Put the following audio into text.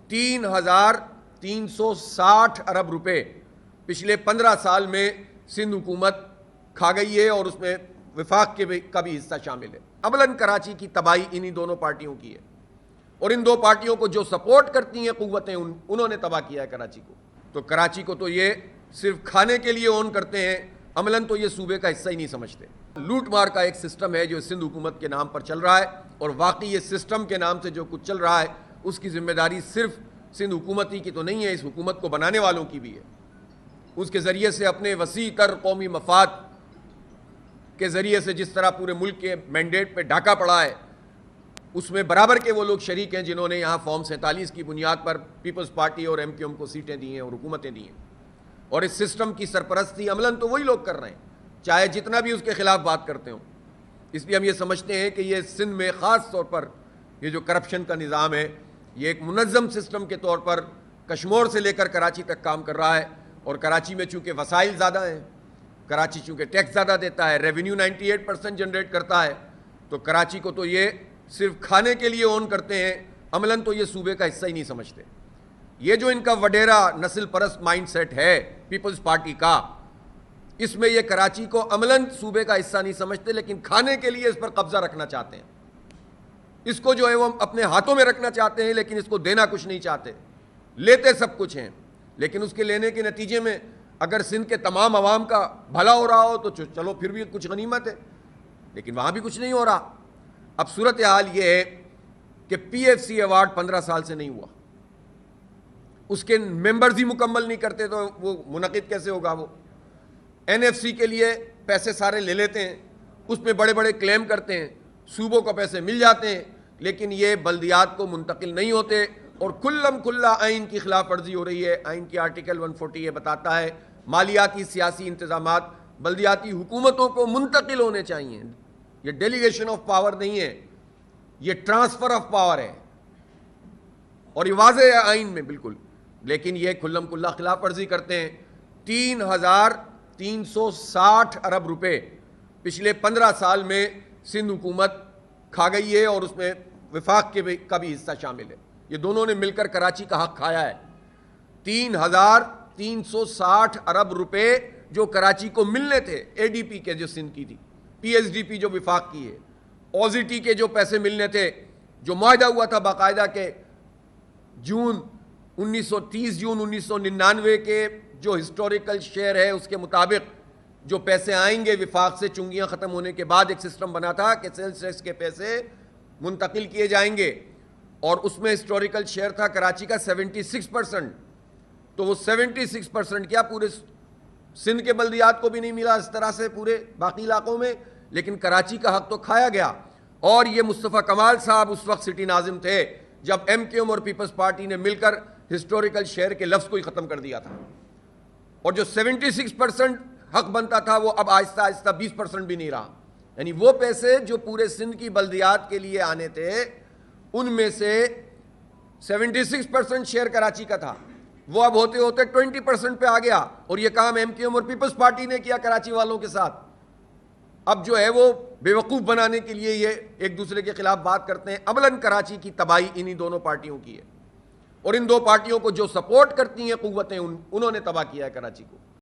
3,360 ارب روپے پچھلے 15 سال میں سندھ حکومت کھا گئی ہے، اور اس میں وفاق کا بھی حصہ شامل ہے۔ عملاً کراچی کی تباہی انہی دونوں پارٹیوں کی ہے، اور ان دو پارٹیوں کو جو سپورٹ کرتی ہیں قوتیں انہوں نے تباہ کیا ہے کراچی کو۔ تو کراچی کو تو یہ صرف کھانے کے لیے اون کرتے ہیں، عملاً تو یہ صوبے کا حصہ ہی نہیں سمجھتے۔ لوٹ مار کا ایک سسٹم ہے جو سندھ حکومت کے نام پر چل رہا ہے، اور واقعی یہ سسٹم کے نام سے جو کچھ چل رہا ہے اس کی ذمہ داری صرف سندھ حکومت ہی کی تو نہیں ہے، اس حکومت کو بنانے والوں کی بھی ہے۔ اس کے ذریعے سے اپنے وسیع تر قومی مفاد کے ذریعے سے جس طرح پورے ملک کے مینڈیٹ پہ ڈھاکہ پڑا ہے، اس میں برابر کے وہ لوگ شریک ہیں جنہوں نے یہاں فارم 47 کی بنیاد پر پیپلز پارٹی اور ایم کیو ایم کو سیٹیں دی ہیں اور حکومتیں دی ہیں، اور اس سسٹم کی سرپرستی عملاً تو وہی لوگ کر رہے ہیں، چاہے جتنا بھی اس کے خلاف بات کرتے ہوں۔ اس لیے ہم یہ سمجھتے ہیں کہ یہ سندھ میں خاص طور پر یہ جو کرپشن کا نظام ہے، یہ ایک منظم سسٹم کے طور پر کشمور سے لے کر کراچی تک کام کر رہا ہے، اور کراچی میں چونکہ وسائل زیادہ ہیں، کراچی چونکہ ٹیکس زیادہ دیتا ہے، ریونیو 98% جنریٹ کرتا ہے، تو کراچی کو تو یہ صرف کھانے کے لیے اون کرتے ہیں، عملاً تو یہ صوبے کا حصہ ہی نہیں سمجھتے۔ یہ جو ان کا وڈیرا نسل پرست مائنڈ سیٹ ہے پیپلز پارٹی کا، اس میں یہ کراچی کو عملاً صوبے کا حصہ نہیں سمجھتے، لیکن کھانے کے لیے اس پر قبضہ رکھنا چاہتے ہیں۔ اس کو جو ہے وہ اپنے ہاتھوں میں رکھنا چاہتے ہیں، لیکن اس کو دینا کچھ نہیں چاہتے۔ لیتے سب کچھ ہیں، لیکن اس کے لینے کے نتیجے میں اگر سندھ کے تمام عوام کا بھلا ہو رہا ہو تو چلو پھر بھی کچھ غنیمت ہے، لیکن وہاں بھی کچھ نہیں ہو رہا۔ اب صورتحال یہ ہے کہ پی ایف سی ایوارڈ 15 سال سے نہیں ہوا، اس کے ممبرز ہی مکمل نہیں کرتے تو وہ منعقد کیسے ہوگا؟ وہ این ایف سی کے لیے پیسے سارے لے لیتے ہیں، اس میں بڑے بڑے کلیم کرتے ہیں، صوبوں کو پیسے مل جاتے ہیں، لیکن یہ بلدیات کو منتقل نہیں ہوتے، اور کلم کھلا آئین کی خلاف ورزی ہو رہی ہے۔ آئین کی آرٹیکل 140 یہ بتاتا ہے مالیاتی سیاسی انتظامات بلدیاتی حکومتوں کو منتقل ہونے چاہیے۔ یہ ڈیلیگیشن آف پاور نہیں ہے، یہ ٹرانسفر آف پاور ہے، اور یہ واضح ہے آئین میں بالکل، لیکن یہ کھلم کھلا خلاف ورزی کرتے ہیں۔ 3,360 ارب روپے پچھلے 15 سال میں سندھ حکومت کھا گئی ہے، اور اس میں وفاق کا بھی حصہ شامل ہے۔ یہ دونوں نے مل کر کراچی کا حق کھایا ہے۔ 3,360 ارب روپے جو کراچی کو ملنے تھے، اے ڈی پی کے جو سندھ کی تھی، پی ایس ڈی پی جو وفاق کی ہے، اوزی ٹی کے جو پیسے ملنے تھے، جو معاہدہ ہوا تھا باقاعدہ کہ جون 1999 کے جو ہسٹوریکل شیئر ہے اس کے مطابق جو پیسے آئیں گے وفاق سے، چنگیاں ختم ہونے کے بعد ایک سسٹم بنا تھا کہ سیلز ٹیکس کے پیسے منتقل کیے جائیں گے، اور اس میں ہسٹوریکل شیئر تھا کراچی کا 76%۔ تو وہ 76% کیا پورے سندھ کے بلدیات کو بھی نہیں ملا اس طرح سے پورے باقی علاقوں میں، لیکن کراچی کا حق تو کھایا گیا۔ اور یہ مصطفیٰ کمال صاحب اس وقت سٹی ناظم تھے جب ایم کیو ایم اور پیپلز پارٹی نے مل کر ہسٹوریکل شیئر کے لفظ کو ہی ختم کر دیا تھا، اور جو 76% حق بنتا تھا وہ اب آہستہ آہستہ 20% بھی نہیں رہا۔ یعنی وہ پیسے جو پورے سندھ کی بلدیات کے لیے آنے تھے، ان میں سے 76% شیئر کراچی کا تھا، وہ اب ہوتے ہوتے 20% پہ آ گیا، اور یہ کام ایم کیو ایم اور پیپلز پارٹی نے کیا کراچی والوں کے ساتھ۔ اب جو ہے وہ بیوقوف بنانے کے لیے یہ ایک دوسرے کے خلاف بات کرتے ہیں۔ عملاً کراچی کی تباہی انہی دونوں پارٹیوں کی ہے، اور ان دو پارٹیوں کو جو سپورٹ کرتی ہیں قوتیں انہوں نے تباہ کیا ہے کراچی کو۔